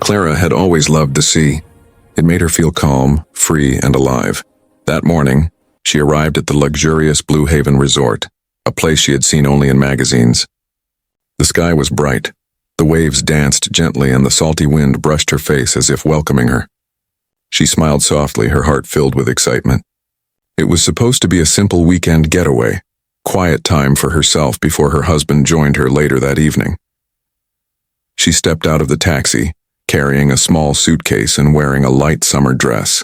Clara had always loved the sea. It made her feel calm, free, and alive. That morning, she arrived at the luxurious Blue Haven Resort, a place she had seen only in magazines. The sky was bright. The waves danced gently and the salty wind brushed her face as if welcoming her. She smiled softly, her heart filled with excitement. It was supposed to be a simple weekend getaway, quiet time for herself before her husband joined her later that evening. She stepped out of the taxi, carrying a small suitcase and wearing a light summer dress.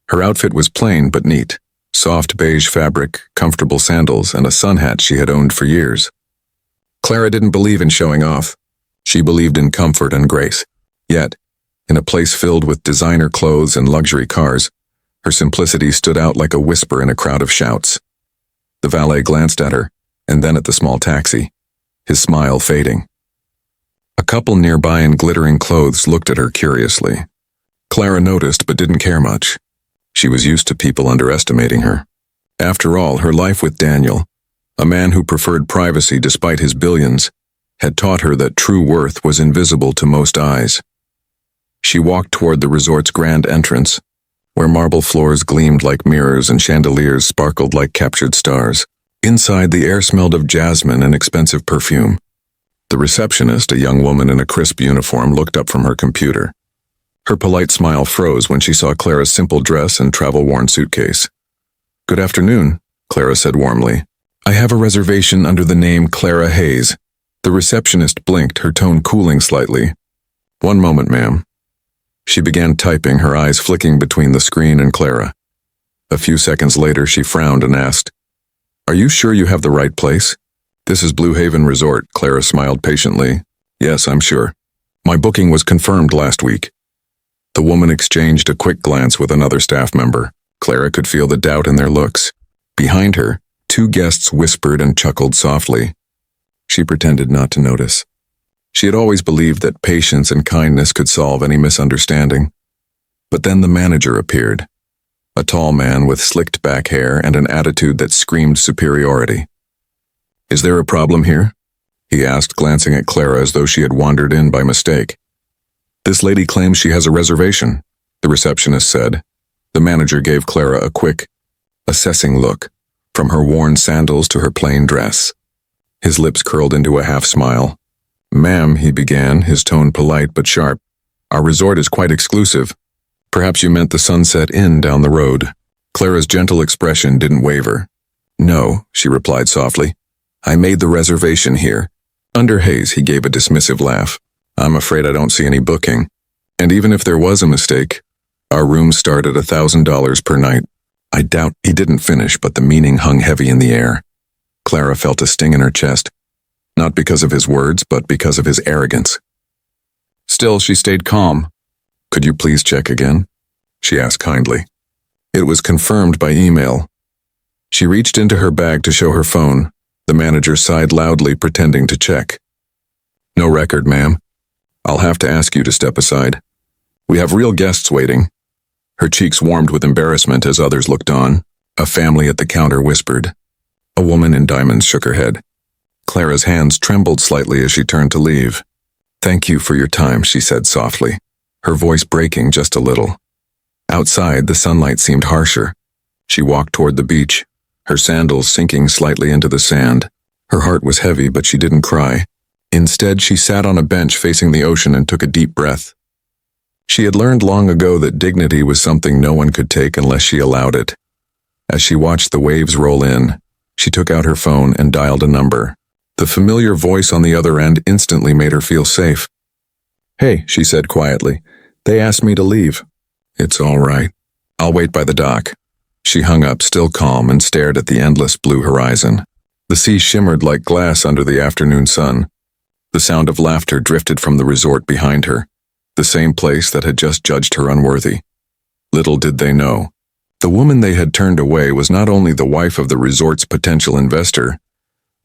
Her outfit was plain but neat, soft beige fabric, comfortable sandals, and a sun hat she had owned for years. Clara didn't believe in showing off. She believed in comfort and grace. Yet, in a place filled with designer clothes and luxury cars, her simplicity stood out like a whisper in a crowd of shouts. The valet glanced at her, and then at the small taxi, his smile fading. A couple nearby in glittering clothes looked at her curiously. Clara noticed but didn't care much. She was used to people underestimating her. After all, her life with Daniel, a man who preferred privacy despite his billions, had taught her that true worth was invisible to most eyes. She walked toward the resort's grand entrance, where marble floors gleamed like mirrors and chandeliers sparkled like captured stars. Inside, the air smelled of jasmine and expensive perfume. The receptionist, a young woman in a crisp uniform, looked up from her computer. Her polite smile froze when she saw Clara's simple dress and travel-worn suitcase. "Good afternoon," Clara said warmly. "I have a reservation under the name Clara Hayes." The receptionist blinked, her tone cooling slightly. "One moment, ma'am." She began typing, her eyes flicking between the screen and Clara. A few seconds later, she frowned and asked, "Are you sure you have the right place?" "This is Blue Haven Resort," Clara smiled patiently. "Yes, I'm sure. My booking was confirmed last week." The woman exchanged a quick glance with another staff member. Clara could feel the doubt in their looks. Behind her, two guests whispered and chuckled softly. She pretended not to notice. She had always believed that patience and kindness could solve any misunderstanding. But then the manager appeared, a tall man with slicked back hair and an attitude that screamed superiority. "Is there a problem here?" he asked, glancing at Clara as though she had wandered in by mistake. "This lady claims she has a reservation," the receptionist said. The manager gave Clara a quick, assessing look, from her worn sandals to her plain dress. His lips curled into a half-smile. "Ma'am," he began, his tone polite but sharp, "our resort is quite exclusive. Perhaps you meant the Sunset Inn down the road." Clara's gentle expression didn't waver. "No," she replied softly. "I made the reservation here." Under Hayes, he gave a dismissive laugh. "I'm afraid I don't see any booking. And even if there was a mistake, our rooms start at $1,000 per night." I doubt he didn't finish, but the meaning hung heavy in the air. Clara felt a sting in her chest, not because of his words, but because of his arrogance. Still, she stayed calm. "Could you please check again?" she asked kindly. It was confirmed by email. She reached into her bag to show her phone. The manager sighed loudly, pretending to check. "No record, ma'am. I'll have to ask you to step aside. We have real guests waiting." Her cheeks warmed with embarrassment as others looked on. A family at the counter whispered. A woman in diamonds shook her head. Clara's hands trembled slightly as she turned to leave. "Thank you for your time," she said softly, her voice breaking just a little. Outside, the sunlight seemed harsher. She walked toward the beach, her sandals sinking slightly into the sand. Her heart was heavy, but she didn't cry. Instead, she sat on a bench facing the ocean and took a deep breath. She had learned long ago that dignity was something no one could take unless she allowed it. As she watched the waves roll in, she took out her phone and dialed a number. The familiar voice on the other end instantly made her feel safe. "Hey," she said quietly. "They asked me to leave." "It's all right. I'll wait by the dock." She hung up, still calm, and stared at the endless blue horizon. The sea shimmered like glass under the afternoon sun. The sound of laughter drifted from the resort behind her, the same place that had just judged her unworthy. Little did they know, the woman they had turned away was not only the wife of the resort's potential investor,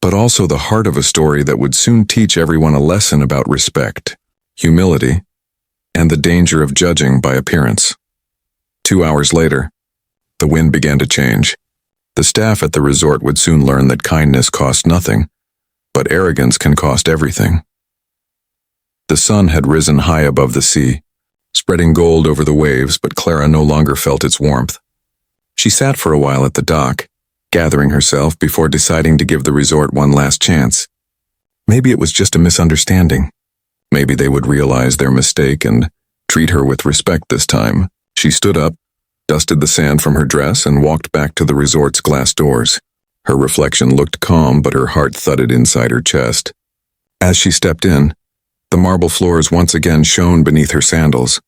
but also the heart of a story that would soon teach everyone a lesson about respect, humility, and the danger of judging by appearance. 2 hours later, the wind began to change. The staff at the resort would soon learn that kindness cost nothing, but arrogance can cost everything. The sun had risen high above the sea, spreading gold over the waves, but Clara no longer felt its warmth. She sat for a while at the dock, gathering herself before deciding to give the resort one last chance. Maybe it was just a misunderstanding. Maybe they would realize their mistake and treat her with respect this time. She stood up, dusted the sand from her dress, and walked back to the resort's glass doors. Her reflection looked calm, but her heart thudded inside her chest. As she stepped in, the marble floors once again shone beneath her sandals.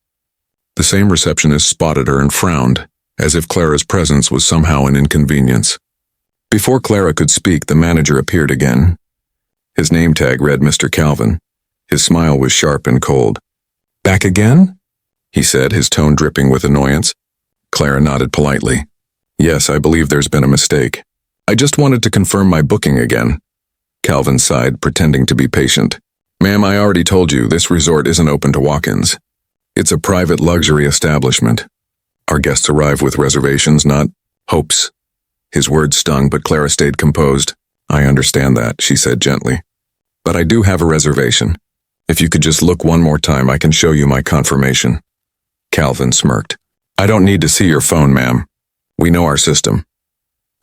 The same receptionist spotted her and frowned, as if Clara's presence was somehow an inconvenience. Before Clara could speak, the manager appeared again. His name tag read Mr. Calvin. His smile was sharp and cold. "Back again?" he said, his tone dripping with annoyance. Clara nodded politely. "Yes, I believe there's been a mistake. I just wanted to confirm my booking again." Calvin sighed, pretending to be patient. "Ma'am, I already told you this resort isn't open to walk-ins. It's a private luxury establishment. Our guests arrive with reservations, not hopes." His words stung, but Clara stayed composed. "I understand that," she said gently. "But I do have a reservation. If you could just look one more time, I can show you my confirmation." Calvin smirked. "I don't need to see your phone, ma'am. We know our system."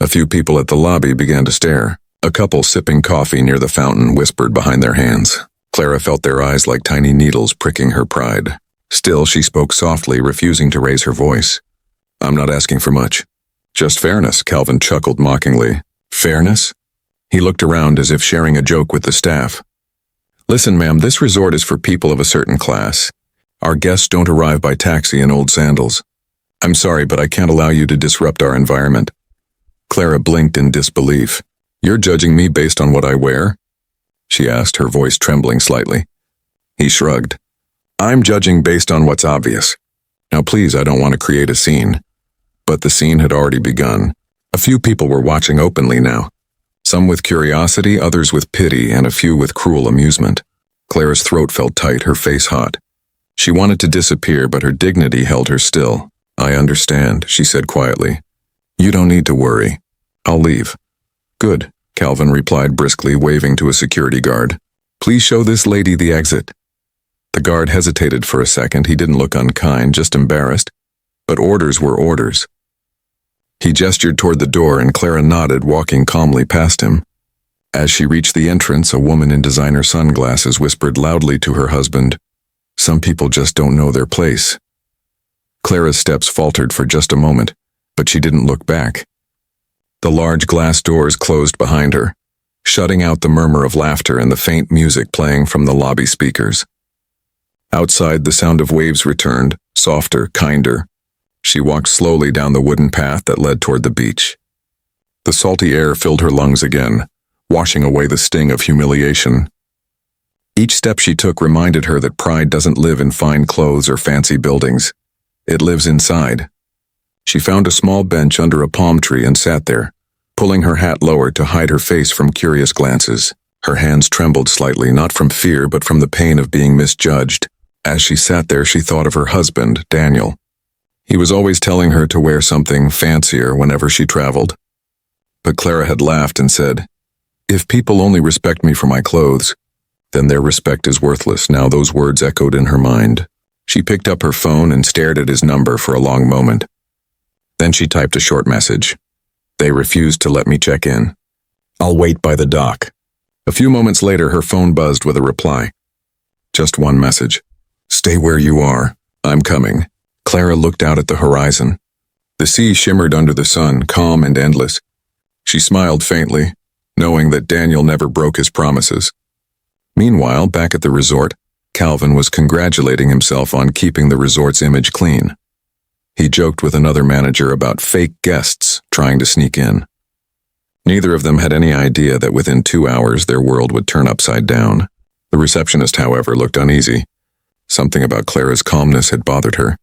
A few people at the lobby began to stare. A couple sipping coffee near the fountain whispered behind their hands. Clara felt their eyes like tiny needles pricking her pride. Still, she spoke softly, refusing to raise her voice. "I'm not asking for much. Just fairness," Calvin chuckled mockingly. "Fairness?" He looked around as if sharing a joke with the staff. "Listen, ma'am, this resort is for people of a certain class. Our guests don't arrive by taxi in old sandals. I'm sorry, but I can't allow you to disrupt our environment." Clara blinked in disbelief. "You're judging me based on what I wear?" she asked, her voice trembling slightly. He shrugged. "I'm judging based on what's obvious. Now please, I don't want to create a scene." But the scene had already begun. A few people were watching openly now. Some with curiosity, others with pity, and a few with cruel amusement. Clara's throat felt tight, her face hot. She wanted to disappear, but her dignity held her still. "I understand," she said quietly. "You don't need to worry. I'll leave." "Good," Calvin replied briskly, waving to a security guard. "Please show this lady the exit." The guard hesitated for a second. He didn't look unkind, just embarrassed. But orders were orders. He gestured toward the door, and Clara nodded, walking calmly past him. As she reached the entrance, a woman in designer sunglasses whispered loudly to her husband, "Some people just don't know their place." Clara's steps faltered for just a moment, but she didn't look back. The large glass doors closed behind her, shutting out the murmur of laughter and the faint music playing from the lobby speakers. Outside, the sound of waves returned, softer, kinder. She walked slowly down the wooden path that led toward the beach. The salty air filled her lungs again, washing away the sting of humiliation. Each step she took reminded her that pride doesn't live in fine clothes or fancy buildings. It lives inside. She found a small bench under a palm tree and sat there, pulling her hat lower to hide her face from curious glances. Her hands trembled slightly, not from fear but from the pain of being misjudged. As she sat there, she thought of her husband, Daniel. He was always telling her to wear something fancier whenever she traveled. But Clara had laughed and said, "If people only respect me for my clothes, then their respect is worthless." Now those words echoed in her mind. She picked up her phone and stared at his number for a long moment. Then she typed a short message. "They refused to let me check in. I'll wait by the dock." A few moments later, her phone buzzed with a reply. Just one message. "Stay where you are. I'm coming." Clara looked out at the horizon. The sea shimmered under the sun, calm and endless. She smiled faintly, knowing that Daniel never broke his promises. Meanwhile, back at the resort, Calvin was congratulating himself on keeping the resort's image clean. He joked with another manager about fake guests trying to sneak in. Neither of them had any idea that within 2 hours their world would turn upside down. The receptionist, however, looked uneasy. Something about Clara's calmness had bothered her.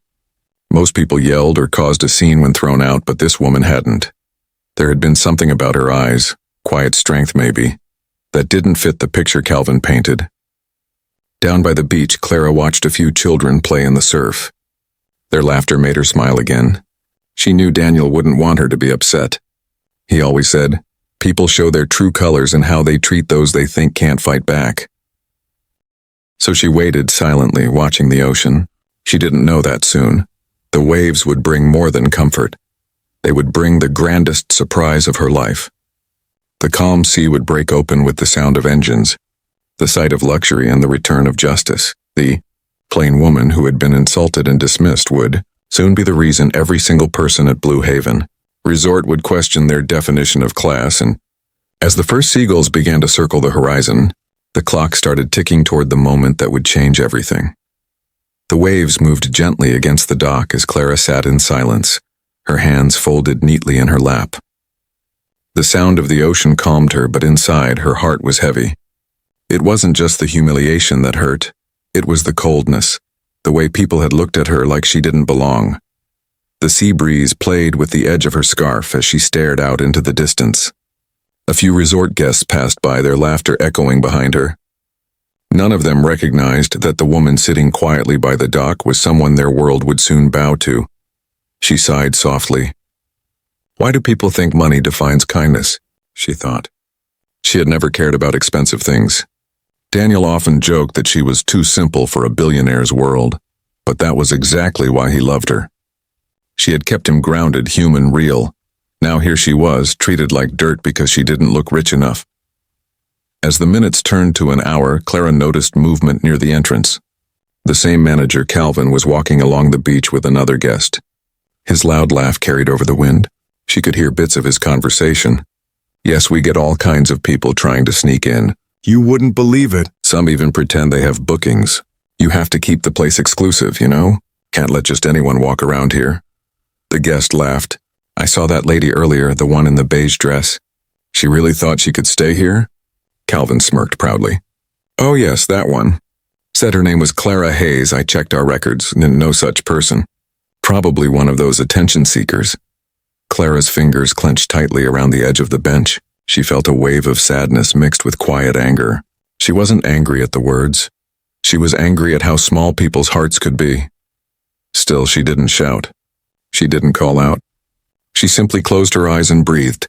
Most people yelled or caused a scene when thrown out, but this woman hadn't. There had been something about her eyes, quiet strength maybe, that didn't fit the picture Calvin painted. Down by the beach, Clara watched a few children play in the surf. Their laughter made her smile again. She knew Daniel wouldn't want her to be upset. He always said, "People show their true colors in how they treat those they think can't fight back." So she waited silently, watching the ocean. She didn't know that soon. The waves would bring more than comfort. They would bring the grandest surprise of her life. The calm sea would break open with the sound of engines, the sight of luxury and the return of justice. The plain woman who had been insulted and dismissed would soon be the reason every single person at Blue Haven Resort would question their definition of class, and as the first seagulls began to circle the horizon, the clock started ticking toward the moment that would change everything. The waves moved gently against the dock as Clara sat in silence, her hands folded neatly in her lap. The sound of the ocean calmed her, but inside her heart was heavy. It wasn't just the humiliation that hurt, it was the coldness, the way people had looked at her like she didn't belong. The sea breeze played with the edge of her scarf as she stared out into the distance. A few resort guests passed by, their laughter echoing behind her. None of them recognized that the woman sitting quietly by the dock was someone their world would soon bow to. She sighed softly. Why do people think money defines kindness? She thought. She had never cared about expensive things. Daniel often joked that she was too simple for a billionaire's world, but that was exactly why he loved her. She had kept him grounded, human, real. Now here she was, treated like dirt because she didn't look rich enough. As the minutes turned to an hour, Clara noticed movement near the entrance. The same manager, Calvin, was walking along the beach with another guest. His loud laugh carried over the wind. She could hear bits of his conversation. Yes, we get all kinds of people trying to sneak in. You wouldn't believe it. Some even pretend they have bookings. You have to keep the place exclusive, you know? Can't let just anyone walk around here. The guest laughed. I saw that lady earlier, the one in the beige dress. She really thought she could stay here? Calvin smirked proudly. Oh yes, that one. Said her name was Clara Hayes. I checked our records. No such person. Probably one of those attention seekers. Clara's fingers clenched tightly around the edge of the bench. She felt a wave of sadness mixed with quiet anger. She wasn't angry at the words. She was angry at how small people's hearts could be. Still, she didn't shout. She didn't call out. She simply closed her eyes and breathed.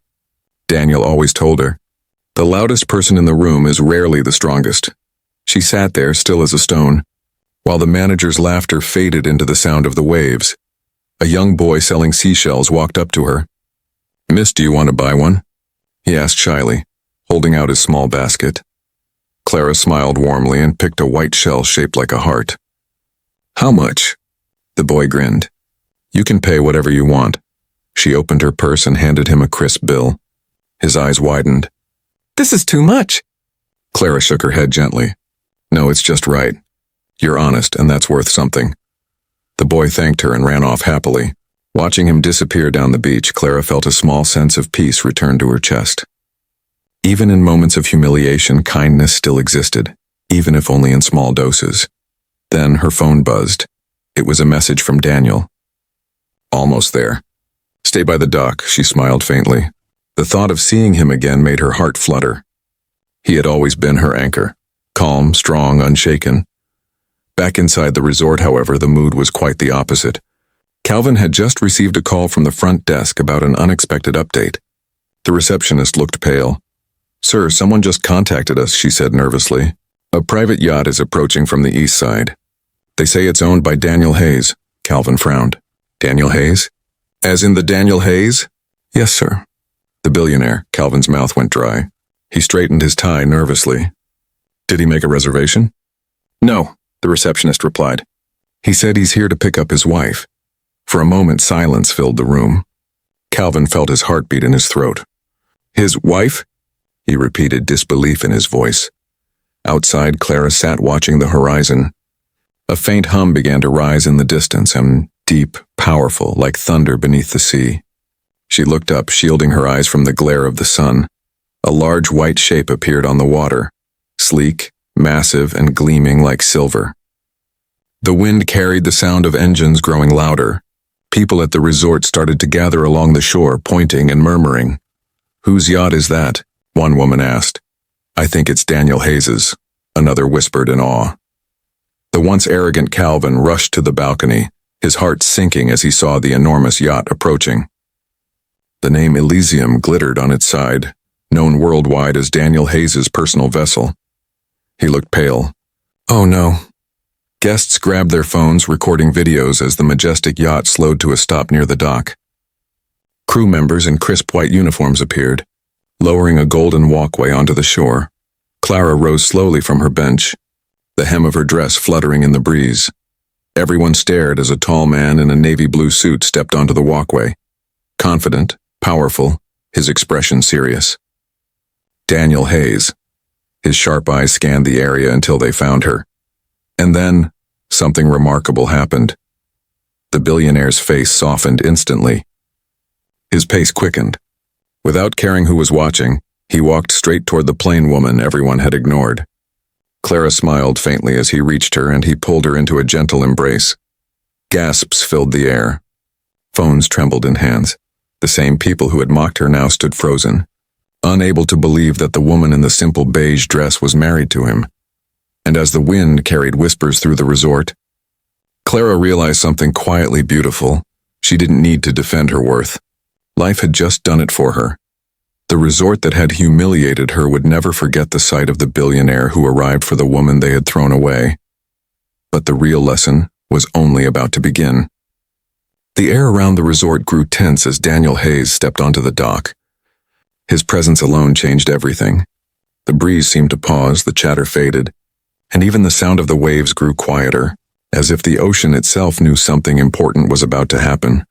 Daniel always told her, the loudest person in the room is rarely the strongest. She sat there, still as a stone, while the manager's laughter faded into the sound of the waves. A young boy selling seashells walked up to her. Miss, do you want to buy one? He asked shyly, holding out his small basket. Clara smiled warmly and picked a white shell shaped like a heart. How much? The boy grinned. You can pay whatever you want. She opened her purse and handed him a crisp bill. His eyes widened. This is too much. Clara shook her head gently. No, it's just right. You're honest, and that's worth something. The boy thanked her and ran off happily. Watching him disappear down the beach, Clara felt a small sense of peace return to her chest. Even in moments of humiliation, kindness still existed, even if only in small doses. Then her phone buzzed. It was a message from Daniel. Almost there. Stay by the dock, she smiled faintly. The thought of seeing him again made her heart flutter. He had always been her anchor, calm, strong, unshaken. Back inside the resort, however, the mood was quite the opposite. Calvin had just received a call from the front desk about an unexpected update. The receptionist looked pale. Sir, someone just contacted us, she said nervously. A private yacht is approaching from the east side. They say it's owned by Daniel Hayes. Calvin frowned. Daniel Hayes? As in the Daniel Hayes? Yes, sir. The billionaire. Calvin's mouth went dry. He straightened his tie nervously. Did he make a reservation? No, the receptionist replied. He said he's here to pick up his wife. For a moment, silence filled the room. Calvin felt his heartbeat in his throat. His wife? He repeated, disbelief in his voice. Outside, Clara sat watching the horizon. A faint hum began to rise in the distance, and deep, powerful, like thunder beneath the sea. She looked up, shielding her eyes from the glare of the sun. A large white shape appeared on the water, sleek, massive, and gleaming like silver. The wind carried the sound of engines growing louder. People at the resort started to gather along the shore, pointing and murmuring. Whose yacht is that? One woman asked. I think it's Daniel Hayes's, another whispered in awe. The once arrogant Calvin rushed to the balcony, his heart sinking as he saw the enormous yacht approaching. The name Elysium glittered on its side, known worldwide as Daniel Hayes's personal vessel. He looked pale. Oh no. Guests grabbed their phones, recording videos as the majestic yacht slowed to a stop near the dock. Crew members in crisp white uniforms appeared, lowering a golden walkway onto the shore. Clara rose slowly from her bench, the hem of her dress fluttering in the breeze. Everyone stared as a tall man in a navy blue suit stepped onto the walkway. Confident, powerful, his expression serious. Daniel Hayes. His sharp eyes scanned the area until they found her. And then, something remarkable happened. The billionaire's face softened instantly. His pace quickened. Without caring who was watching, he walked straight toward the plain woman everyone had ignored. Clara smiled faintly as he reached her, and he pulled her into a gentle embrace. Gasps filled the air. Phones trembled in hands. The same people who had mocked her now stood frozen, unable to believe that the woman in the simple beige dress was married to him. And as the wind carried whispers through the resort, Clara realized something quietly beautiful. She didn't need to defend her worth. Life had just done it for her. The resort that had humiliated her would never forget the sight of the billionaire who arrived for the woman they had thrown away. But the real lesson was only about to begin. The air around the resort grew tense as Daniel Hayes stepped onto the dock. His presence alone changed everything. The breeze seemed to pause, the chatter faded, and even the sound of the waves grew quieter, as if the ocean itself knew something important was about to happen.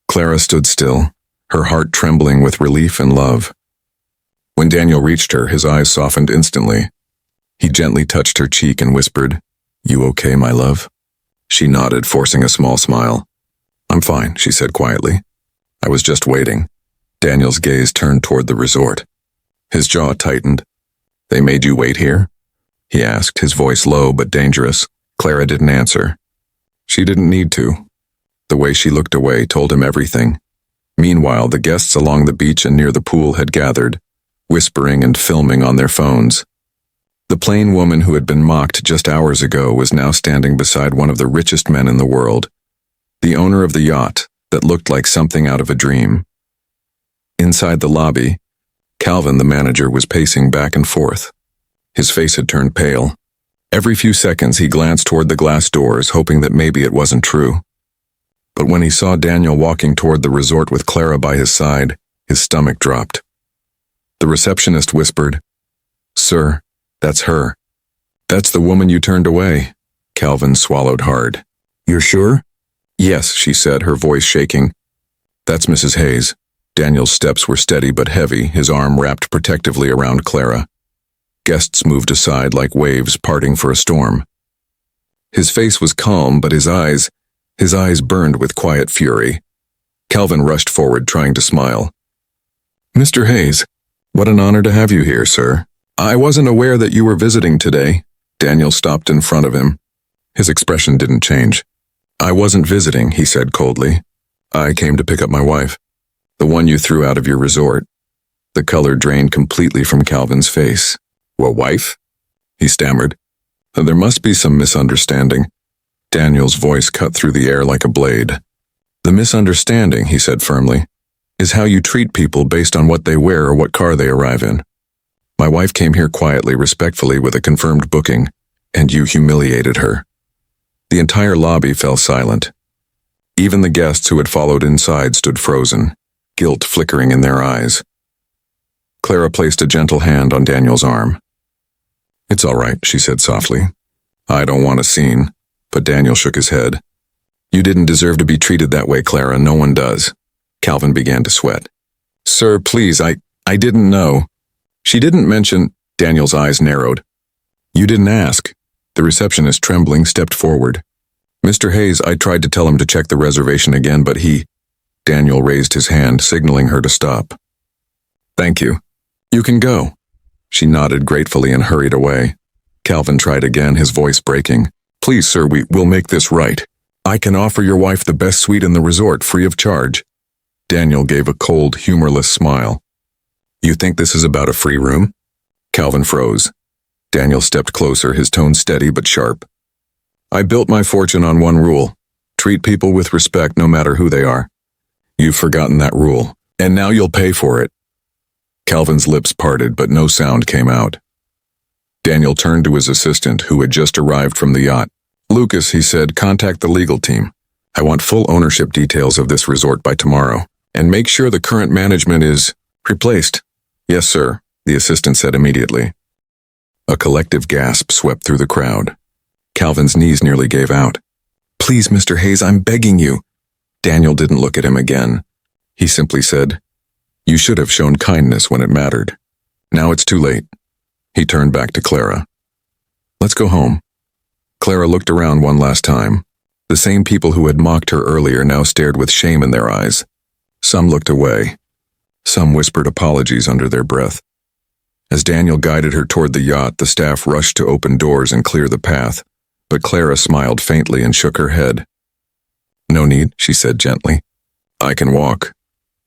Clara stood still, her heart trembling with relief and love. When Daniel reached her, his eyes softened instantly. He gently touched her cheek and whispered, "You okay, my love?" She nodded, forcing a small smile. "I'm fine," she said quietly. "I was just waiting." Daniel's gaze turned toward the resort. His jaw tightened. "They made you wait here?" he asked, his voice low but dangerous. Clara didn't answer. She didn't need to. The way she looked away told him everything. Meanwhile, the guests along the beach and near the pool had gathered, whispering and filming on their phones. The plain woman who had been mocked just hours ago was now standing beside one of the richest men in the world, the owner of the yacht that looked like something out of a dream. Inside the lobby, Calvin, the manager, was pacing back and forth. His face had turned pale. Every few seconds he glanced toward the glass doors, hoping that maybe it wasn't true. But when he saw Daniel walking toward the resort with Clara by his side, his stomach dropped. The receptionist whispered, "Sir, that's her. That's the woman you turned away." Calvin swallowed hard. "You're sure?" "Yes," she said, her voice shaking. "That's Mrs. Hayes." Daniel's steps were steady but heavy, his arm wrapped protectively around Clara. Guests moved aside like waves parting for a storm. His face was calm, but his eyes burned with quiet fury. Calvin rushed forward, trying to smile. "Mr. Hayes, what an honor to have you here, sir. I wasn't aware that you were visiting today." Daniel stopped in front of him. His expression didn't change. "I wasn't visiting," he said coldly. "I came to pick up my wife, the one you threw out of your resort." The color drained completely from Calvin's face. "A wife?" he stammered. "There must be some misunderstanding." Daniel's voice cut through the air like a blade. "The misunderstanding," he said firmly, "is how you treat people based on what they wear or what car they arrive in. My wife came here quietly, respectfully, with a confirmed booking, and you humiliated her." The entire lobby fell silent. Even the guests who had followed inside stood frozen, guilt flickering in their eyes. Clara placed a gentle hand on Daniel's arm. "It's all right," she said softly. "I don't want a scene." But Daniel shook his head. "You didn't deserve to be treated that way, Clara. No one does." Calvin began to sweat. "Sir, please, I didn't know." "She didn't mention—" Daniel's eyes narrowed. "You didn't ask." The receptionist, trembling, stepped forward. "Mr. Hayes, I tried to tell him to check the reservation again, but he—" Daniel raised his hand, signaling her to stop. "Thank you. You can go." She nodded gratefully and hurried away. Calvin tried again, his voice breaking. "Please, sir, we'll make this right. I can offer your wife the best suite in the resort, free of charge." Daniel gave a cold, humorless smile. "You think this is about a free room?" Calvin froze. Daniel stepped closer, his tone steady but sharp. "I built my fortune on one rule. Treat people with respect no matter who they are. You've forgotten that rule, and now you'll pay for it." Calvin's lips parted, but no sound came out. Daniel turned to his assistant, who had just arrived from the yacht. "Lucas," he said, "contact the legal team. I want full ownership details of this resort by tomorrow. And make sure the current management is replaced." "Yes, sir," the assistant said immediately. A collective gasp swept through the crowd. Calvin's knees nearly gave out. "Please, Mr. Hayes, I'm begging you." Daniel didn't look at him again. He simply said, "You should have shown kindness when it mattered. Now it's too late." He turned back to Clara. "Let's go home." Clara looked around one last time. The same people who had mocked her earlier now stared with shame in their eyes. Some looked away. Some whispered apologies under their breath. As Daniel guided her toward the yacht, the staff rushed to open doors and clear the path, but Clara smiled faintly and shook her head. "No need," she said gently. "I can walk."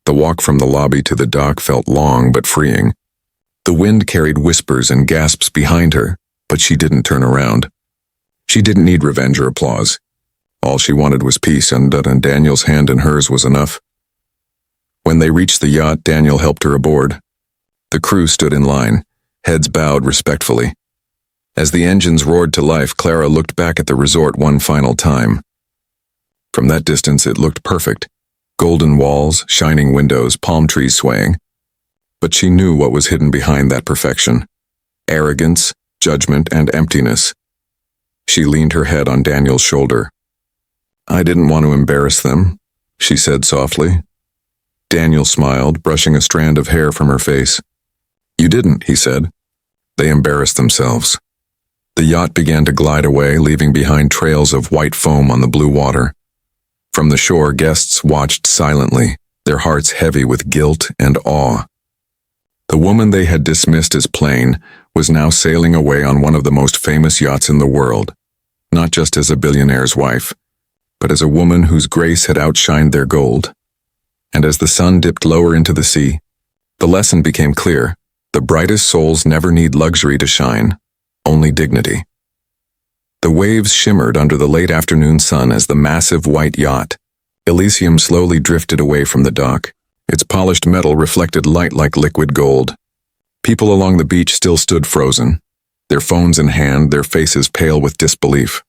The walk from the lobby to the dock felt long but freeing. The wind carried whispers and gasps behind her, but she didn't turn around. She didn't need revenge or applause. All she wanted was peace, and Daniel's hand in hers was enough. When they reached the yacht, Daniel helped her aboard. The crew stood in line, heads bowed respectfully. As the engines roared to life, Clara looked back at the resort one final time. From that distance, it looked perfect. Golden walls, shining windows, palm trees swaying. But she knew what was hidden behind that perfection. Arrogance, judgment, and emptiness. She leaned her head on Daniel's shoulder. "I didn't want to embarrass them," she said softly. Daniel smiled, brushing a strand of hair from her face. "You didn't," he said. "They embarrassed themselves." The yacht began to glide away, leaving behind trails of white foam on the blue water. From the shore, guests watched silently, their hearts heavy with guilt and awe. The woman they had dismissed as plain was now sailing away on one of the most famous yachts in the world, not just as a billionaire's wife, but as a woman whose grace had outshined their gold. And as the sun dipped lower into the sea, the lesson became clear: the brightest souls never need luxury to shine, only dignity. The waves shimmered under the late afternoon sun as the massive white yacht, Elysium, slowly drifted away from the dock. Its polished metal reflected light like liquid gold. People along the beach still stood frozen, their phones in hand, their faces pale with disbelief.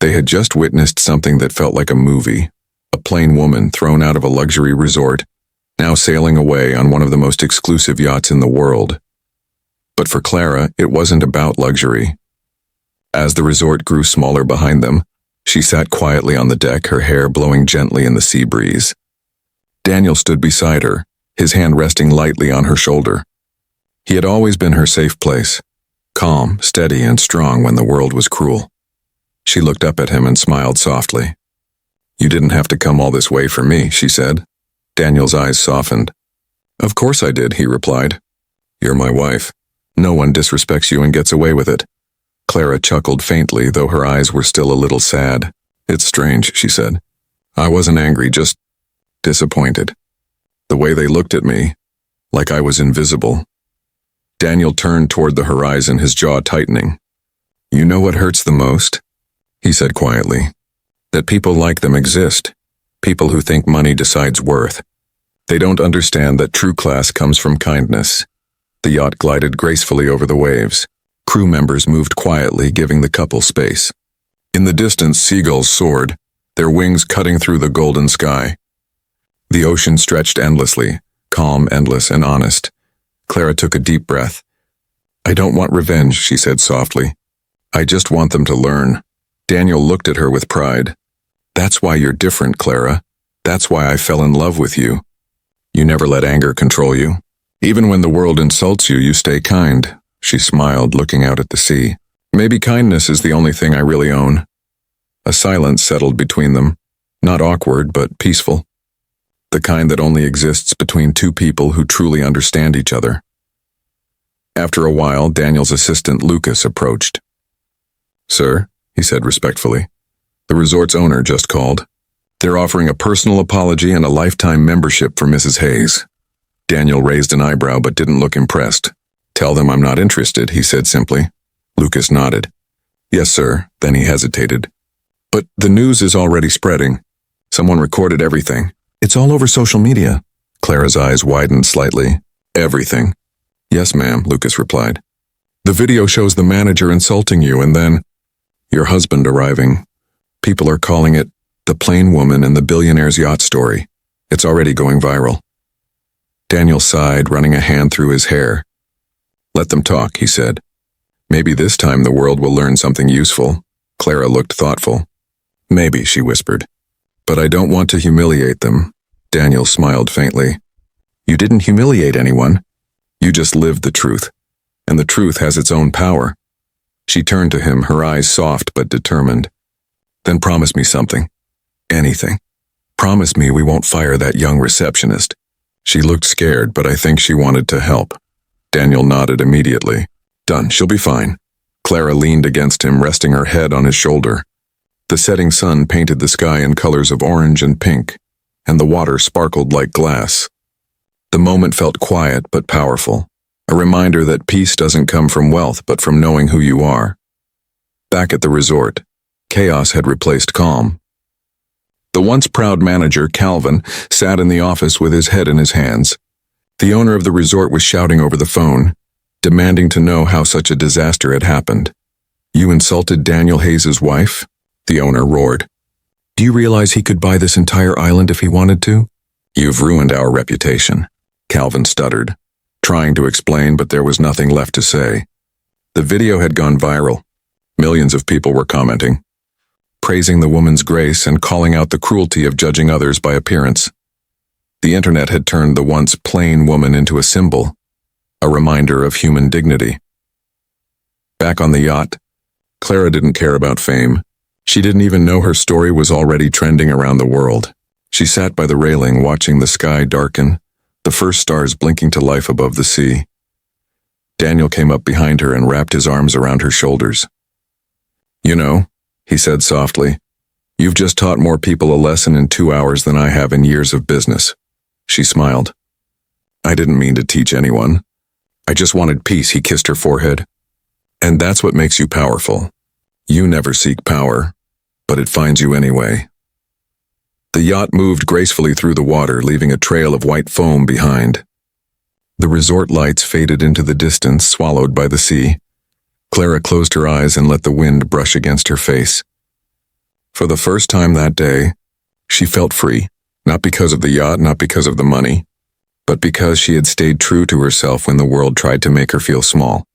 They had just witnessed something that felt like a movie, a plain woman thrown out of a luxury resort, now sailing away on one of the most exclusive yachts in the world. But for Clara, it wasn't about luxury. As the resort grew smaller behind them, she sat quietly on the deck, her hair blowing gently in the sea breeze. Daniel stood beside her, his hand resting lightly on her shoulder. He had always been her safe place, calm, steady, and strong when the world was cruel. She looked up at him and smiled softly. "You didn't have to come all this way for me," she said. Daniel's eyes softened. "Of course I did," he replied. "You're my wife. No one disrespects you and gets away with it." Clara chuckled faintly, though her eyes were still a little sad. "It's strange," she said. "I wasn't angry, just disappointed. The way they looked at me, like I was invisible." Daniel turned toward the horizon, his jaw tightening. "You know what hurts the most?" he said quietly. "That people like them exist. People who think money decides worth. They don't understand that true class comes from kindness." The yacht glided gracefully over the waves. Crew members moved quietly, giving the couple space. In the distance, seagulls soared, their wings cutting through the golden sky. The ocean stretched endlessly, calm, endless, and honest. Clara took a deep breath. "I don't want revenge," she said softly. "I just want them to learn." Daniel looked at her with pride. "That's why you're different, Clara. That's why I fell in love with you. You never let anger control you. Even when the world insults you, you stay kind." She smiled, looking out at the sea. "Maybe kindness is the only thing I really own." A silence settled between them, not awkward, but peaceful. The kind that only exists between two people who truly understand each other. After a while, Daniel's assistant Lucas approached. "Sir," he said respectfully, "the resort's owner just called. They're offering a personal apology and a lifetime membership for Mrs. Hayes." Daniel raised an eyebrow but didn't look impressed. "Tell them I'm not interested," he said simply. Lucas nodded. "Yes, sir." Then he hesitated. "But the news is already spreading. Someone recorded everything. It's all over social media." Clara's eyes widened slightly. "Everything?" "Yes, ma'am," Lucas replied. The video shows the manager insulting you and then your husband arriving. People are calling it the plain woman and the billionaire's yacht story. It's already going viral. Daniel sighed, running a hand through his hair. Let them talk, he said. Maybe this time the world will learn something useful. Clara looked thoughtful. Maybe, she whispered. But I don't want to humiliate them. Daniel smiled faintly. You didn't humiliate anyone. You just lived the truth. And the truth has its own power. She turned to him, her eyes soft but determined. Then promise me something. Anything. Promise me we won't fire that young receptionist. She looked scared, but I think she wanted to help. Daniel nodded immediately. Done, she'll be fine. Clara leaned against him, resting her head on his shoulder. The setting sun painted the sky in colors of orange and pink, and the water sparkled like glass. The moment felt quiet but powerful, a reminder that peace doesn't come from wealth but from knowing who you are. Back at the resort, chaos had replaced calm. The once proud manager, Calvin, sat in the office with his head in his hands. The owner of the resort was shouting over the phone, demanding to know how such a disaster had happened. You insulted Daniel Hayes' wife? The owner roared. Do you realize he could buy this entire island if he wanted to? You've ruined our reputation, Calvin stuttered, trying to explain, but there was nothing left to say. The video had gone viral. Millions of people were commenting, praising the woman's grace and calling out the cruelty of judging others by appearance. The internet had turned the once plain woman into a symbol, a reminder of human dignity. Back on the yacht, Clara didn't care about fame. She didn't even know her story was already trending around the world. She sat by the railing watching the sky darken, the first stars blinking to life above the sea. Daniel came up behind her and wrapped his arms around her shoulders. You know, he said softly, you've just taught more people a lesson in 2 hours than I have in years of business. She smiled. I didn't mean to teach anyone. I just wanted peace, he kissed her forehead. And that's what makes you powerful. You never seek power, but it finds you anyway. The yacht moved gracefully through the water, leaving a trail of white foam behind. The resort lights faded into the distance, swallowed by the sea. Clara closed her eyes and let the wind brush against her face. For the first time that day, she felt free, not because of the yacht, not because of the money, but because she had stayed true to herself when the world tried to make her feel small.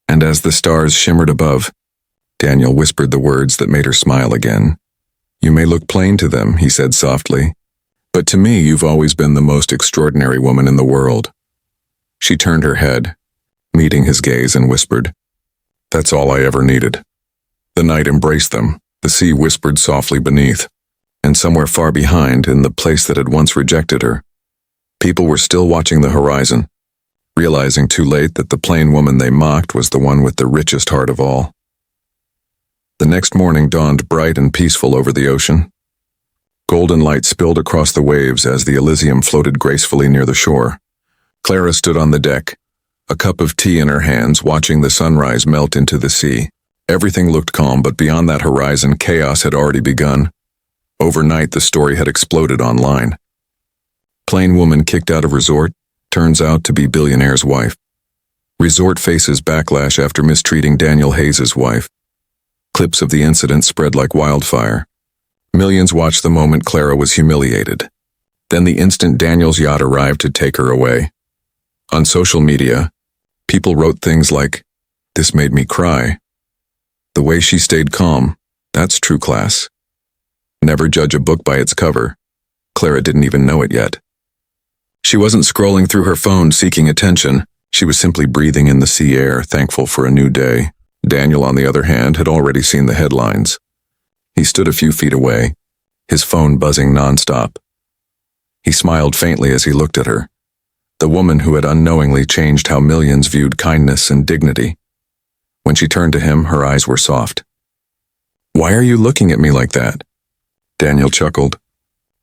And as the stars shimmered above, Daniel whispered the words that made her smile again. You may look plain to them, he said softly, but to me you've always been the most extraordinary woman in the world. She turned her head, meeting his gaze, and whispered, That's all I ever needed. The night embraced them, the sea whispered softly beneath, and somewhere far behind, in the place that had once rejected her, people were still watching the horizon, realizing too late that the plain woman they mocked was the one with the richest heart of all. The next morning dawned bright and peaceful over the ocean. Golden light spilled across the waves as the Elysium floated gracefully near the shore. Clara stood on the deck, a cup of tea in her hands, watching the sunrise melt into the sea. Everything looked calm, but beyond that horizon, chaos had already begun. Overnight, the story had exploded online. Plain woman kicked out of resort, turns out to be billionaire's wife. Resort faces backlash after mistreating Daniel Hayes' wife. Clips of the incident spread like wildfire. Millions watched the moment Clara was humiliated. Then the instant Daniel's yacht arrived to take her away. On social media, people wrote things like, "This made me cry." The way she stayed calm, that's true class. Never judge a book by its cover. Clara didn't even know it yet. She wasn't scrolling through her phone seeking attention. She was simply breathing in the sea air, thankful for a new day. Daniel, on the other hand, had already seen the headlines. He stood a few feet away, his phone buzzing nonstop. He smiled faintly as he looked at her, the woman who had unknowingly changed how millions viewed kindness and dignity. When she turned to him, her eyes were soft. "Why are you looking at me like that?" Daniel chuckled.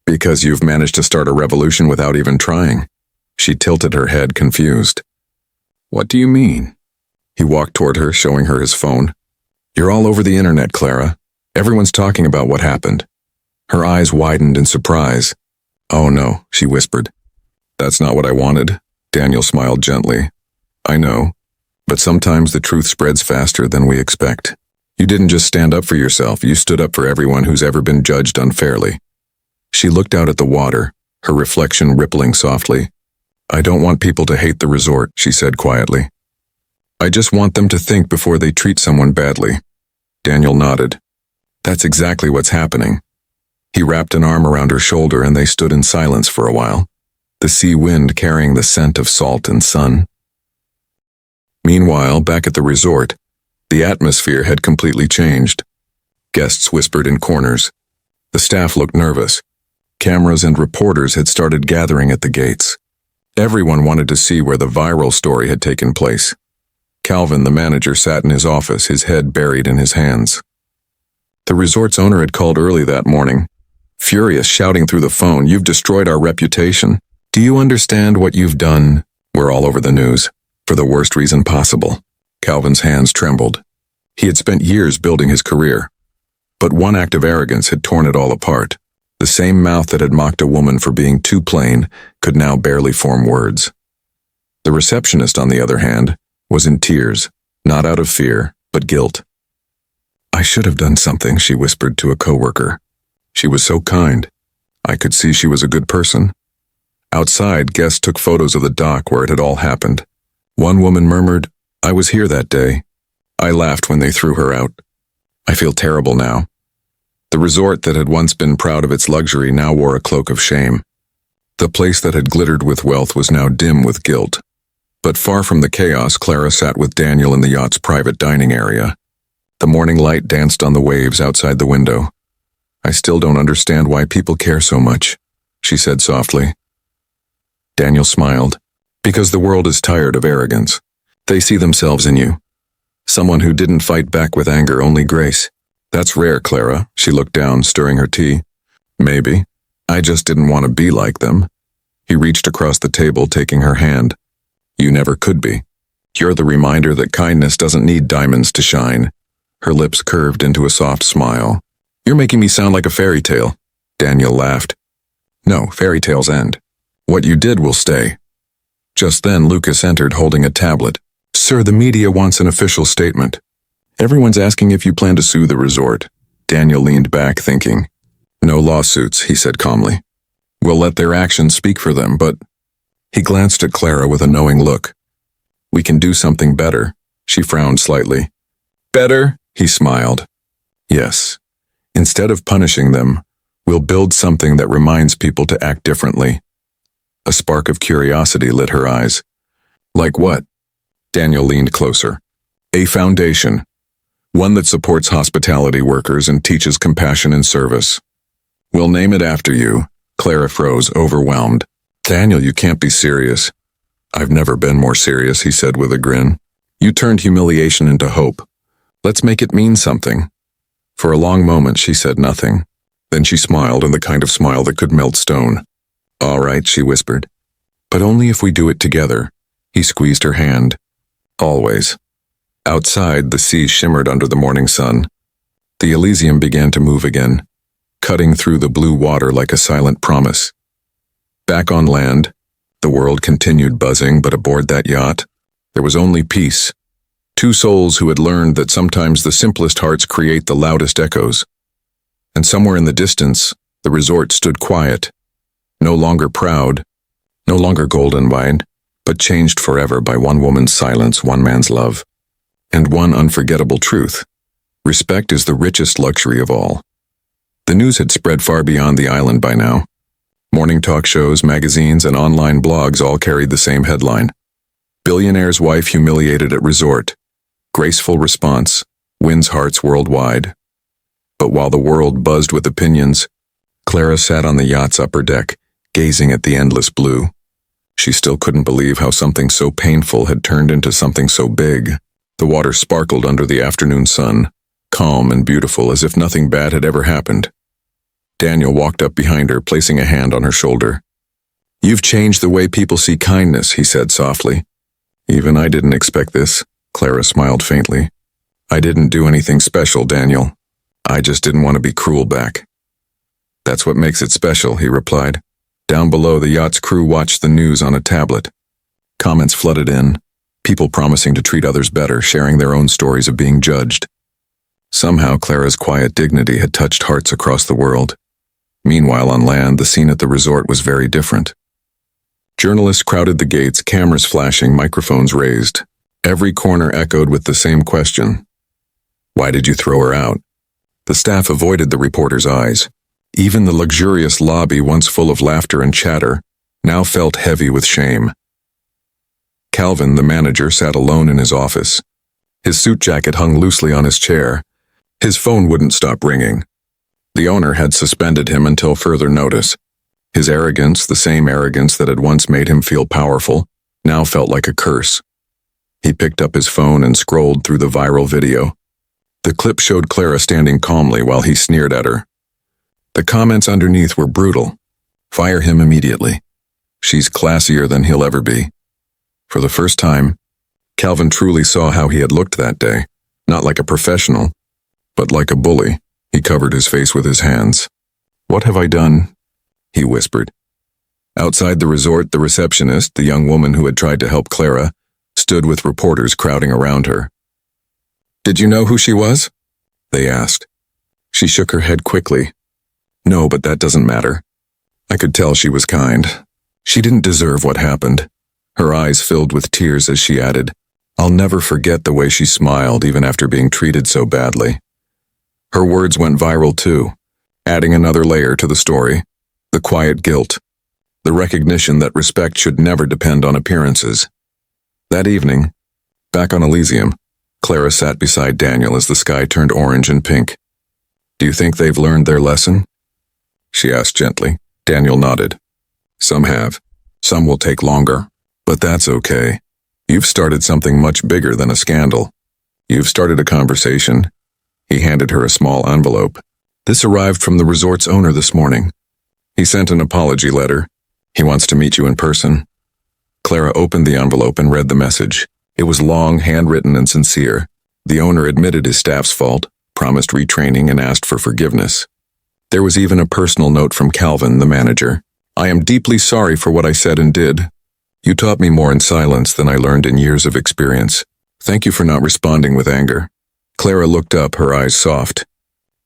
"Because you've managed to start a revolution without even trying." She tilted her head, confused. "What do you mean?" He walked toward her, showing her his phone. "You're all over the internet, Clara. Everyone's talking about what happened." Her eyes widened in surprise. "Oh no," she whispered. "That's not what I wanted." Daniel smiled gently. "I know, But sometimes the truth spreads faster than we expect. You didn't just stand up for yourself, you stood up for everyone who's ever been judged unfairly. She looked out at the water, her reflection rippling softly. I don't want people to hate the resort, she said quietly. I just want them to think before they treat someone badly. Daniel nodded. That's exactly what's happening. He wrapped an arm around her shoulder and they stood in silence for a while, the sea wind carrying the scent of salt and sun. Meanwhile, back at the resort, the atmosphere had completely changed. Guests whispered in corners. The staff looked nervous. Cameras and reporters had started gathering at the gates. Everyone wanted to see where the viral story had taken place. Calvin, the manager, sat in his office, his head buried in his hands. The resort's owner had called early that morning, furious, shouting through the phone, "You've destroyed our reputation. Do you understand what you've done?" We're all over the news, for the worst reason possible. Calvin's hands trembled. He had spent years building his career. But one act of arrogance had torn it all apart. The same mouth that had mocked a woman for being too plain could now barely form words. The receptionist, on the other hand, was in tears, not out of fear, but guilt. I should have done something, she whispered to a coworker. She was so kind. I could see she was a good person. Outside, guests took photos of the dock where it had all happened. One woman murmured, I was here that day. I laughed when they threw her out. I feel terrible now. The resort that had once been proud of its luxury now wore a cloak of shame. The place that had glittered with wealth was now dim with guilt. But far from the chaos, Clara sat with Daniel in the yacht's private dining area. The morning light danced on the waves outside the window. I still don't understand why people care so much, she said softly. Daniel smiled. Because the world is tired of arrogance. They see themselves in you. Someone who didn't fight back with anger, only grace. That's rare, Clara. She looked down, stirring her tea. Maybe. I just didn't want to be like them. He reached across the table, taking her hand. You never could be. You're the reminder that kindness doesn't need diamonds to shine. Her lips curved into a soft smile. You're making me sound like a fairy tale. Daniel laughed. No, fairy tales end. What you did will stay. Just then, Lucas entered holding a tablet. Sir, the media wants an official statement. Everyone's asking if you plan to sue the resort. Daniel leaned back, thinking. No lawsuits, he said calmly. We'll let their actions speak for them, but... He glanced at Clara with a knowing look. We can do something better. She frowned slightly. Better? He smiled. Yes. Instead of punishing them, we'll build something that reminds people to act differently. A spark of curiosity lit her eyes. Like what? Daniel leaned closer. A foundation. One that supports hospitality workers and teaches compassion and service. We'll name it after you. Clara froze, overwhelmed. Daniel, you can't be serious. I've never been more serious, he said with a grin. You turned humiliation into hope. Let's make it mean something. For a long moment, she said nothing. Then she smiled in the kind of smile that could melt stone. All right, she whispered. But only if we do it together. He squeezed her hand. Always. Outside, the sea shimmered under the morning sun. The Elysium began to move again, cutting through the blue water like a silent promise. Back on land, the world continued buzzing, but aboard that yacht, there was only peace. Two souls who had learned that sometimes the simplest hearts create the loudest echoes. And somewhere in the distance, the resort stood quiet, no longer proud, no longer golden-eyed, but changed forever by one woman's silence, one man's love. And one unforgettable truth. Respect is the richest luxury of all. The news had spread far beyond the island by now. Morning talk shows, magazines, and online blogs all carried the same headline. Billionaire's wife humiliated at resort. Graceful response, wins hearts worldwide. But while the world buzzed with opinions, Clara sat on the yacht's upper deck, gazing at the endless blue. She still couldn't believe how something so painful had turned into something so big. The water sparkled under the afternoon sun, calm and beautiful as if nothing bad had ever happened. Daniel walked up behind her, placing a hand on her shoulder. You've changed the way people see kindness, he said softly. Even I didn't expect this, Clara smiled faintly. I didn't do anything special, Daniel. I just didn't want to be cruel back. That's what makes it special, he replied. Down below, the yacht's crew watched the news on a tablet. Comments flooded in. People promising to treat others better, sharing their own stories of being judged. Somehow Clara's quiet dignity had touched hearts across the world. Meanwhile, on land, the scene at the resort was very different. Journalists crowded the gates, cameras flashing, microphones raised. Every corner echoed with the same question. Why did you throw her out? The staff avoided the reporters' eyes. Even the luxurious lobby, once full of laughter and chatter, now felt heavy with shame. Calvin, the manager, sat alone in his office. His suit jacket hung loosely on his chair. His phone wouldn't stop ringing. The owner had suspended him until further notice. His arrogance, the same arrogance that had once made him feel powerful, now felt like a curse. He picked up his phone and scrolled through the viral video. The clip showed Clara standing calmly while he sneered at her. The comments underneath were brutal. Fire him immediately. She's classier than he'll ever be. For the first time, Calvin truly saw how he had looked that day, not like a professional, but like a bully. He covered his face with his hands. What have I done? He whispered. Outside the resort, the receptionist, the young woman who had tried to help Clara, stood with reporters crowding around her. Did you know who she was? They asked. She shook her head quickly. No, but that doesn't matter. I could tell she was kind. She didn't deserve what happened. Her eyes filled with tears as she added, I'll never forget the way she smiled even after being treated so badly. Her words went viral too, adding another layer to the story. The quiet guilt. The recognition that respect should never depend on appearances. That evening, back on Elysium, Clara sat beside Daniel as the sky turned orange and pink. Do you think they've learned their lesson? She asked gently. Daniel nodded. Some have. Some will take longer. But that's okay. You've started something much bigger than a scandal. You've started a conversation. He handed her a small envelope. This arrived from the resort's owner this morning. He sent an apology letter. He wants to meet you in person. Clara opened the envelope and read the message. It was long, handwritten, and sincere. The owner admitted his staff's fault, promised retraining, and asked for forgiveness. There was even a personal note from Calvin, the manager. I am deeply sorry for what I said and did. You taught me more in silence than I learned in years of experience. Thank you for not responding with anger. Clara looked up, her eyes soft.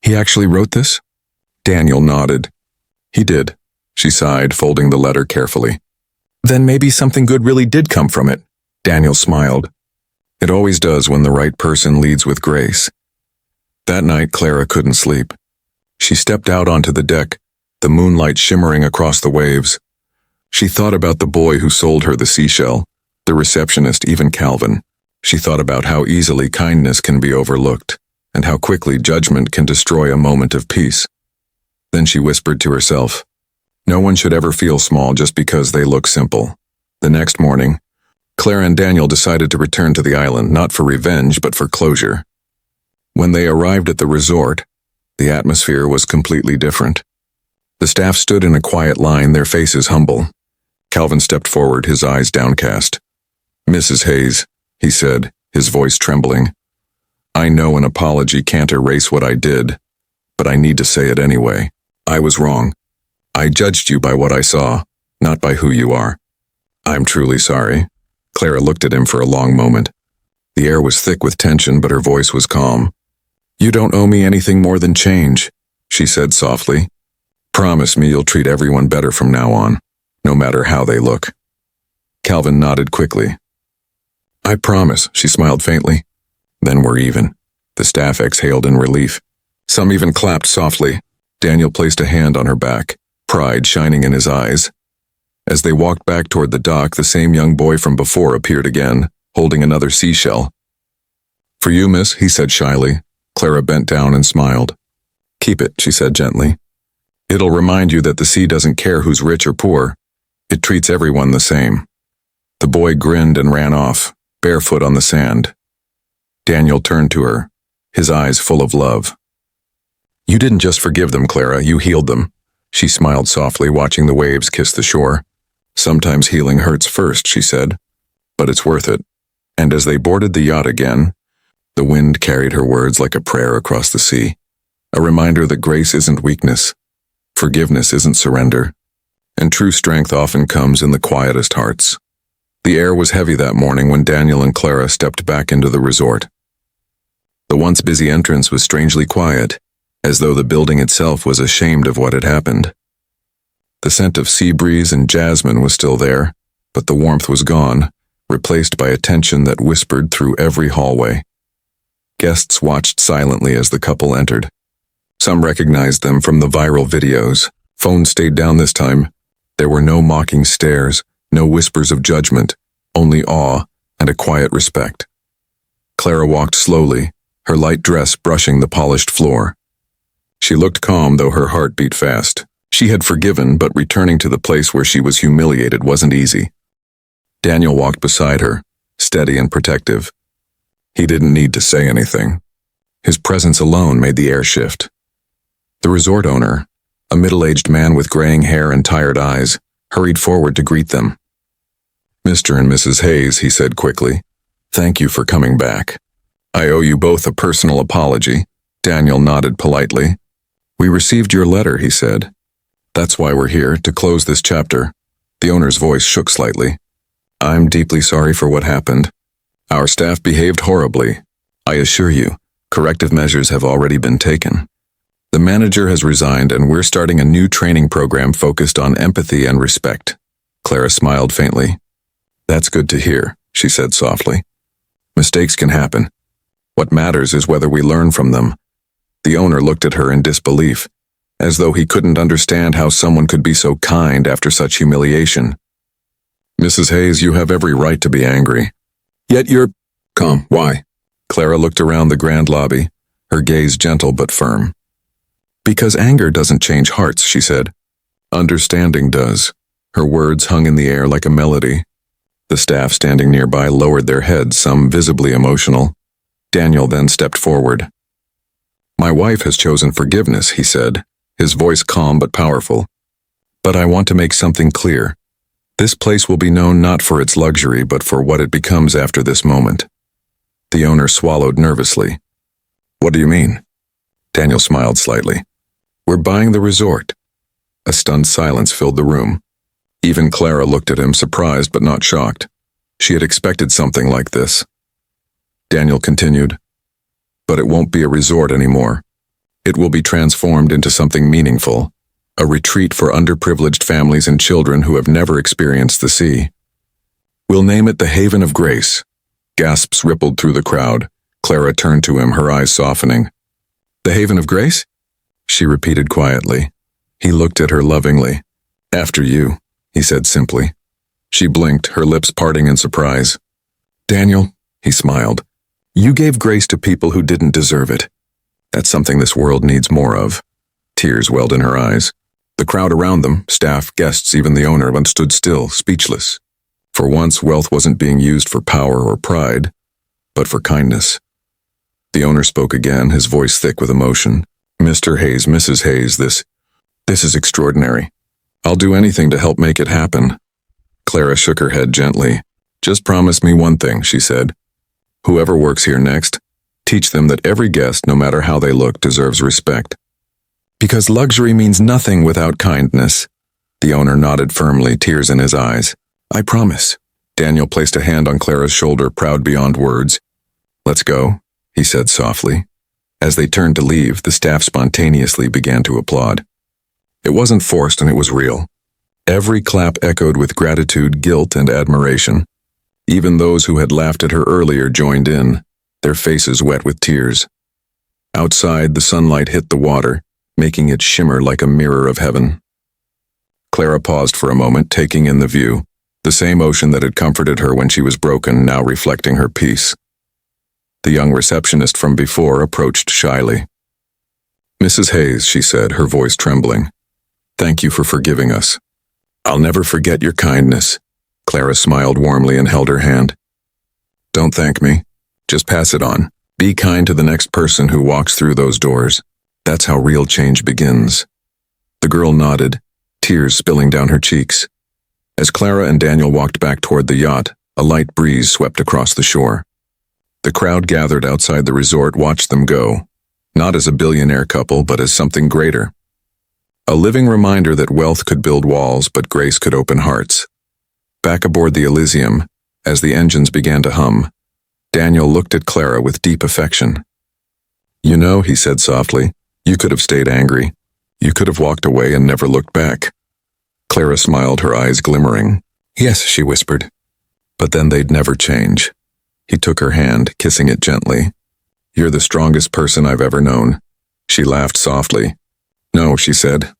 He actually wrote this? Daniel nodded. He did, she sighed, folding the letter carefully. Then maybe something good really did come from it. Daniel smiled. It always does when the right person leads with grace. That night, Clara couldn't sleep. She stepped out onto the deck, the moonlight shimmering across the waves. She thought about the boy who sold her the seashell, the receptionist, even Calvin. She thought about how easily kindness can be overlooked, and how quickly judgment can destroy a moment of peace. Then she whispered to herself, no one should ever feel small just because they look simple. The next morning, Clara and Daniel decided to return to the island, not for revenge, but for closure. When they arrived at the resort, the atmosphere was completely different. The staff stood in a quiet line, their faces humble. Calvin stepped forward, his eyes downcast. Mrs. Hayes, he said, his voice trembling. I know an apology can't erase what I did, but I need to say it anyway. I was wrong. I judged you by what I saw, not by who you are. I'm truly sorry. Clara looked at him for a long moment. The air was thick with tension, but her voice was calm. You don't owe me anything more than change, she said softly. Promise me you'll treat everyone better from now on, no matter how they look. Calvin nodded quickly. I promise, she smiled faintly. Then we're even. The staff exhaled in relief. Some even clapped softly. Daniel placed a hand on her back, pride shining in his eyes. As they walked back toward the dock, the same young boy from before appeared again, holding another seashell. For you, miss, he said shyly. Clara bent down and smiled. Keep it, she said gently. It'll remind you that the sea doesn't care who's rich or poor. It treats everyone the same. The boy grinned and ran off, barefoot on the sand. Daniel turned to her, his eyes full of love. You didn't just forgive them, Clara, you healed them. She smiled softly, watching the waves kiss the shore. Sometimes healing hurts first, she said, but it's worth it. And as they boarded the yacht again, the wind carried her words like a prayer across the sea, a reminder that grace isn't weakness, forgiveness isn't surrender, and true strength often comes in the quietest hearts. The air was heavy that morning when Daniel and Clara stepped back into the resort. The once busy entrance was strangely quiet, as though the building itself was ashamed of what had happened. The scent of sea breeze and jasmine was still there, but the warmth was gone, replaced by a tension that whispered through every hallway. Guests watched silently as the couple entered. Some recognized them from the viral videos. Phones stayed down this time. There were no mocking stares, no whispers of judgment, only awe and a quiet respect. Clara walked slowly, her light dress brushing the polished floor. She looked calm, though her heart beat fast. She had forgiven, but returning to the place where she was humiliated wasn't easy. Daniel walked beside her, steady and protective. He didn't need to say anything. His presence alone made the air shift. The resort owner, a middle-aged man with graying hair and tired eyes, hurried forward to greet them. "Mr. and Mrs. Hayes," he said quickly, "thank you for coming back. I owe you both a personal apology." Daniel nodded politely. "We received your letter," he said. "That's why we're here, to close this chapter." The owner's voice shook slightly. "I'm deeply sorry for what happened. Our staff behaved horribly. I assure you, corrective measures have already been taken. The manager has resigned and we're starting a new training program focused on empathy and respect." Clara smiled faintly. "That's good to hear," she said softly. "Mistakes can happen. What matters is whether we learn from them." The owner looked at her in disbelief, as though he couldn't understand how someone could be so kind after such humiliation. "Mrs. Hayes, you have every right to be angry. Yet you're calm. Why?" Clara looked around the grand lobby, her gaze gentle but firm. "Because anger doesn't change hearts," she said. "Understanding does." Her words hung in the air like a melody. The staff standing nearby lowered their heads, some visibly emotional. Daniel then stepped forward. "My wife has chosen forgiveness," he said, his voice calm but powerful. "But I want to make something clear. This place will be known not for its luxury, but for what it becomes after this moment." The owner swallowed nervously. "What do you mean?" Daniel smiled slightly. "We're buying the resort." A stunned silence filled the room. Even Clara looked at him, surprised but not shocked. She had expected something like this. Daniel continued, "But it won't be a resort anymore. It will be transformed into something meaningful, a retreat for underprivileged families and children who have never experienced the sea. We'll name it the Haven of Grace." Gasps rippled through the crowd. Clara turned to him, her eyes softening. "The Haven of Grace?" she repeated quietly. He looked at her lovingly. "After you," he said simply. She blinked, her lips parting in surprise. "Daniel," he smiled, "you gave grace to people who didn't deserve it. That's something this world needs more of." Tears welled in her eyes. The crowd around them, staff, guests, even the owner, stood still, speechless. For once, wealth wasn't being used for power or pride, but for kindness. The owner spoke again, his voice thick with emotion. "Mr. Hayes, Mrs. Hayes, this is extraordinary. I'll do anything to help make it happen." Clara shook her head gently. "Just promise me one thing," she said. "Whoever works here next, teach them that every guest, no matter how they look, deserves respect. Because luxury means nothing without kindness." The owner nodded firmly, tears in his eyes. "I promise." Daniel placed a hand on Clara's shoulder, proud beyond words. "Let's go," he said softly. As they turned to leave, the staff spontaneously began to applaud. It wasn't forced and it was real. Every clap echoed with gratitude, guilt, and admiration. Even those who had laughed at her earlier joined in, their faces wet with tears. Outside, the sunlight hit the water, making it shimmer like a mirror of heaven. Clara paused for a moment, taking in the view. The same ocean that had comforted her when she was broken, now reflecting her peace. The young receptionist from before approached shyly. "Mrs. Hayes," she said, her voice trembling. "Thank you for forgiving us." "I'll never forget your kindness." Clara smiled warmly and held her hand. "Don't thank me. Just pass it on. Be kind to the next person who walks through those doors. That's how real change begins." The girl nodded, tears spilling down her cheeks. As Clara and Daniel walked back toward the yacht, a light breeze swept across the shore. The crowd gathered outside the resort watched them go, not as a billionaire couple, but as something greater. A living reminder that wealth could build walls, but grace could open hearts. Back aboard the Elysium, As the engines began to hum, Daniel looked at Clara with deep affection. "You know," he said softly, "you could have stayed angry. You could have walked away and never looked back." Clara smiled, her eyes glimmering. "Yes," she whispered. "But then they'd never change." He took her hand, kissing it gently. "You're the strongest person I've ever known." She laughed softly. "No," she said.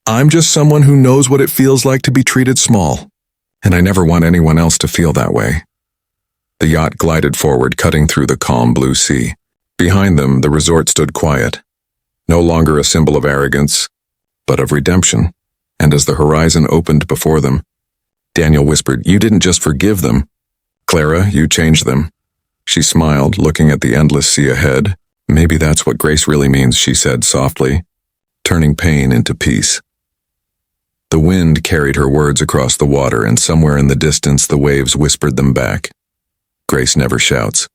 "I'm just someone who knows what it feels like to be treated small. And I never want anyone else to feel that way." The yacht glided forward, cutting through the calm blue sea. Behind them, the resort stood quiet, no longer a symbol of arrogance, but of redemption. And as the horizon opened before them, Daniel whispered, "You didn't just forgive them. Clara, you changed them." She smiled, looking at the endless sea ahead. "Maybe that's what grace really means," she said softly, turning pain into peace. The wind carried her words across the water, and somewhere in the distance the waves whispered them back. Grace never shouts.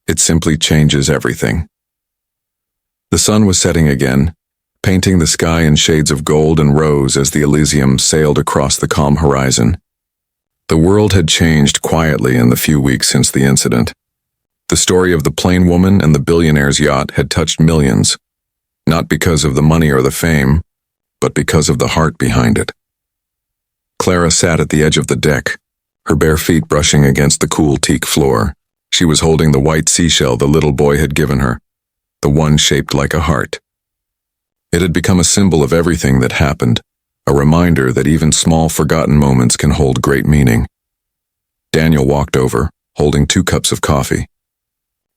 It simply changes everything. The sun was setting again, painting the sky in shades of gold and rose as the Elysium sailed across the calm horizon. The world had changed quietly in the few weeks since the incident. The story of the plain woman and the billionaire's yacht had touched millions, not because of the money or the fame, but because of the heart behind it. Clara sat at the edge of the deck, her bare feet brushing against the cool teak floor. She was holding the white seashell the little boy had given her, the one shaped like a heart. It had become a symbol of everything that happened, a reminder that even small forgotten moments can hold great meaning. Daniel walked over, holding 2 cups of coffee.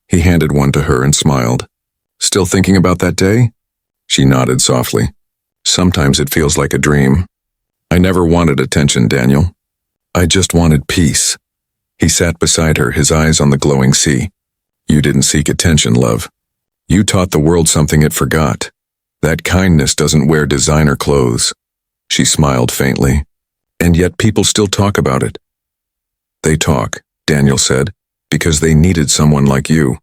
He handed one to her and smiled. "Still thinking about that day?" She nodded softly. "Sometimes it feels like a dream." "I never wanted attention, Daniel. I just wanted peace." He sat beside her, his eyes on the glowing sea. "You didn't seek attention, love. You taught the world something it forgot. That kindness doesn't wear designer clothes." She smiled faintly. "And yet people still talk about it." "They talk," Daniel said, "because they needed someone like you.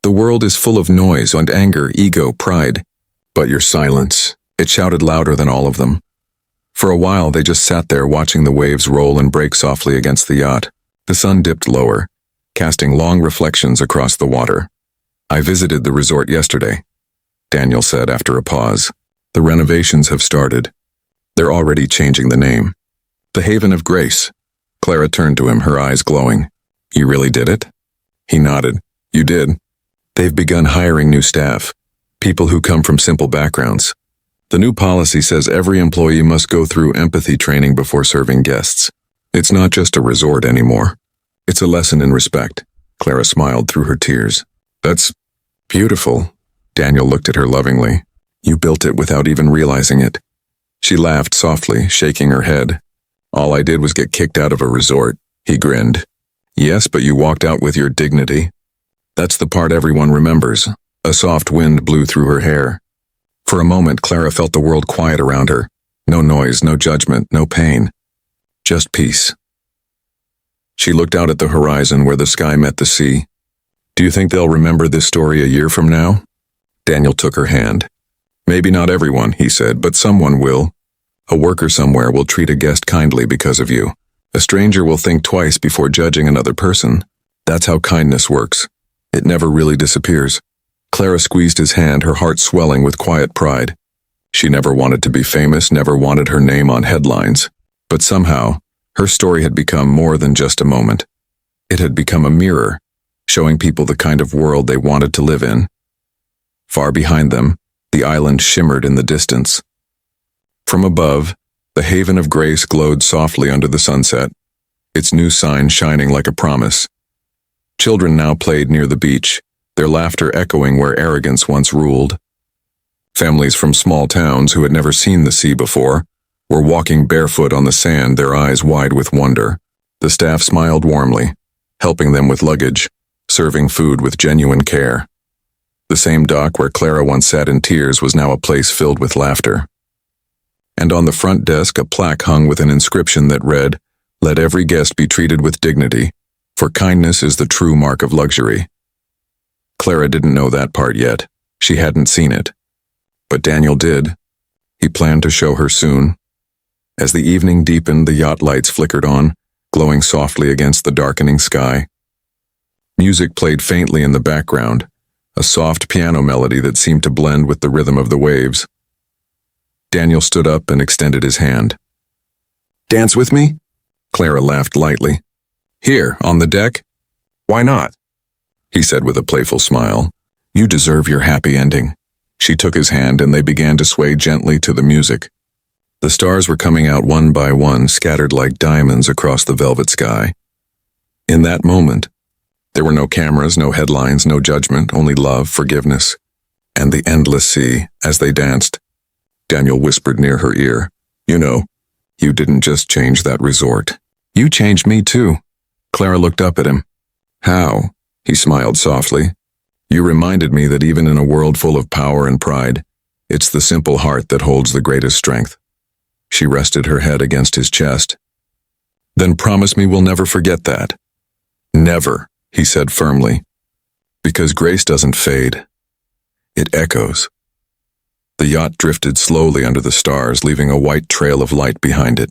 The world is full of noise and anger, ego, pride. But your silence, it shouted louder than all of them." For a while they just sat there watching the waves roll and break softly against the yacht. The sun dipped lower, casting long reflections across the water. "I visited the resort yesterday," Daniel said after a pause. "The renovations have started. They're already changing the name. The Haven of Grace." Clara turned to him, her eyes glowing. "You really did it?" He nodded. "You did. They've begun hiring new staff, people who come from simple backgrounds. The new policy says every employee must go through empathy training before serving guests. It's not just a resort anymore. It's a lesson in respect." Clara smiled through her tears. "That's beautiful." Daniel looked at her lovingly. "You built it without even realizing it." She laughed softly, shaking her head. "All I did was get kicked out of a resort." He grinned. "Yes, but you walked out with your dignity. That's the part everyone remembers." A soft wind blew through her hair. For a moment, Clara felt the world quiet around her. No noise, no judgment, no pain. Just peace. She looked out at the horizon where the sky met the sea. "Do you think they'll remember this story a year from now?" Daniel took her hand. "Maybe not everyone," he said, "but someone will. A worker somewhere will treat a guest kindly because of you. A stranger will think twice before judging another person. That's how kindness works. It never really disappears." Clara squeezed his hand, her heart swelling with quiet pride. She never wanted to be famous, never wanted her name on headlines. But somehow, her story had become more than just a moment. It had become a mirror, showing people the kind of world they wanted to live in. Far behind them, the island shimmered in the distance. From above, the Haven of Grace glowed softly under the sunset, its new sign shining like a promise. Children now played near the beach, their laughter echoing where arrogance once ruled. Families from small towns who had never seen the sea before were walking barefoot on the sand, their eyes wide with wonder. The staff smiled warmly, helping them with luggage, serving food with genuine care. The same dock where Clara once sat in tears was now a place filled with laughter. And on the front desk, a plaque hung with an inscription that read, "Let every guest be treated with dignity, for kindness is the true mark of luxury." Clara didn't know that part yet. She hadn't seen it. But Daniel did. He planned to show her soon. As the evening deepened, the yacht lights flickered on, glowing softly against the darkening sky. Music played faintly in the background, a soft piano melody that seemed to blend with the rhythm of the waves. Daniel stood up and extended his hand. "Dance with me?" Clara laughed lightly. "Here, on the deck?" "Why not?" he said with a playful smile. "You deserve your happy ending." She took his hand and they began to sway gently to the music. The stars were coming out one by one, scattered like diamonds across the velvet sky. In that moment, there were no cameras, no headlines, no judgment, only love, forgiveness, and the endless sea as they danced. Daniel whispered near her ear, "You know, you didn't just change that resort. You changed me too." Clara looked up at him. "How?" He smiled softly. "You reminded me that even in a world full of power and pride, it's the simple heart that holds the greatest strength." She rested her head against his chest. "Then promise me we'll never forget that." "Never," he said firmly. "Because grace doesn't fade. It echoes." The yacht drifted slowly under the stars, leaving a white trail of light behind it.